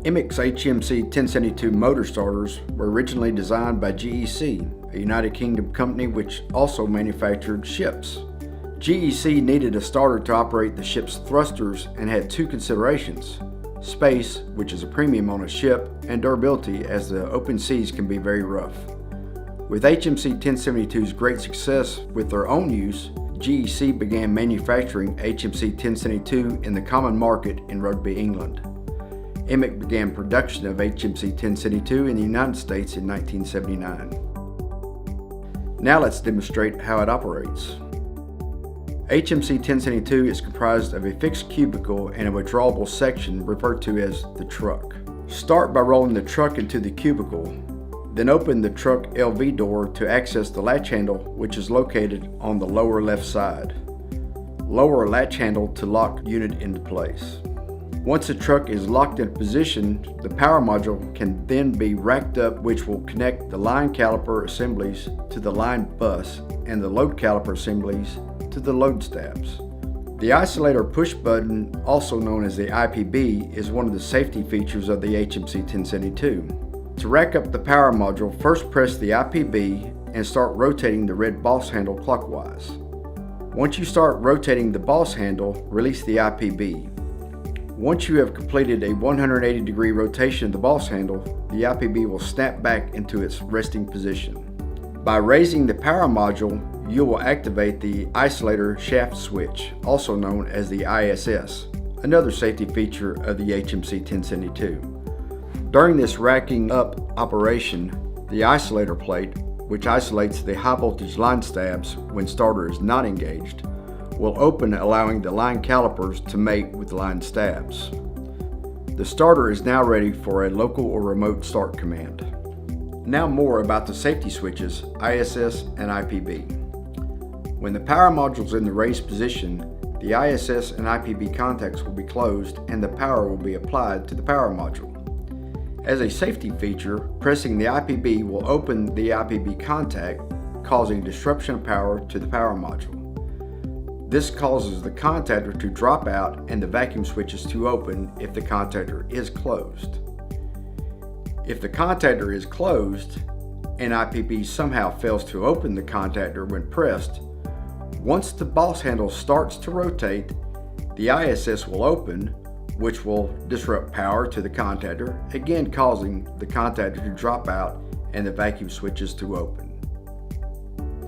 Emic's HMC 1072 motor starters were originally designed by GEC, a United Kingdom company which also manufactured ships. GEC needed a starter to operate the ship's thrusters and had two considerations: space, which is a premium on a ship, and durability, as the open seas can be very rough. With HMC 1072's great success with their own use, GEC began manufacturing HMC 1072 in the common market in Rugby, England. Emicc began production of HMC 1072 in the United States in 1979. Now let's demonstrate how it operates. HMC 1072 is comprised of a fixed cubicle and a withdrawable section referred to as the truck. Start by rolling the truck into the cubicle, then open the truck LV door to access the latch handle, which is located on the lower left side. Lower latch handle to lock unit into place. Once the truck is locked in position, the power module can then be racked up, which will connect the line caliper assemblies to the line bus and the load caliper assemblies to the load stabs. The isolator push button, also known as the IPB, is one of the safety features of the HMC 1072. To rack up the power module, first press the IPB and start rotating the red boss handle clockwise. Once you start rotating the boss handle, release the IPB. Once you have completed a 180-degree rotation of the boss handle, the IPB will snap back into its resting position. By raising the power module, you will activate the isolator shaft switch, also known as the ISS, another safety feature of the HMC 1072. During this racking up operation, the isolator plate, which isolates the high voltage line stabs when starter is not engaged, will open, allowing the line calipers to mate with the line stabs. The starter is now ready for a local or remote start command. Now more about the safety switches, ISS and IPB. When the power module is in the raised position, the ISS and IPB contacts will be closed and the power will be applied to the power module. As a safety feature, pressing the IPB will open the IPB contact, causing disruption of power to the power module. This causes the contactor to drop out and the vacuum switches to open if the contactor is closed. If the contactor is closed and IPB somehow fails to open the contactor when pressed, once the boss handle starts to rotate, the ISS will open, which will disrupt power to the contactor, again causing the contactor to drop out and the vacuum switches to open.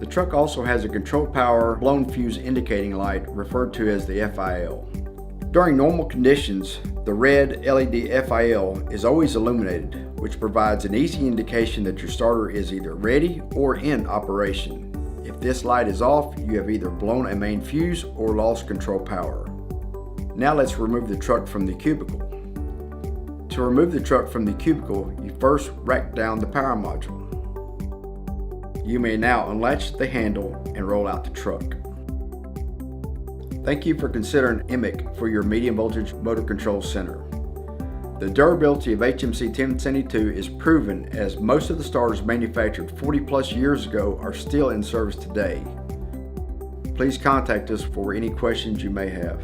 The truck also has a control power blown fuse indicating light referred to as the FIL. During normal conditions, the red LED FIL is always illuminated, which provides an easy indication that your starter is either ready or in operation. If this light is off, you have either blown a main fuse or lost control power. Now let's remove the truck from the cubicle. To remove the truck from the cubicle, you first rack down the power module. You may now unlatch the handle and roll out the truck. Thank you for considering Emicc for your medium voltage motor control center. The durability of HMC 1072 is proven, as most of the starters manufactured 40 plus years ago are still in service today. Please contact us for any questions you may have.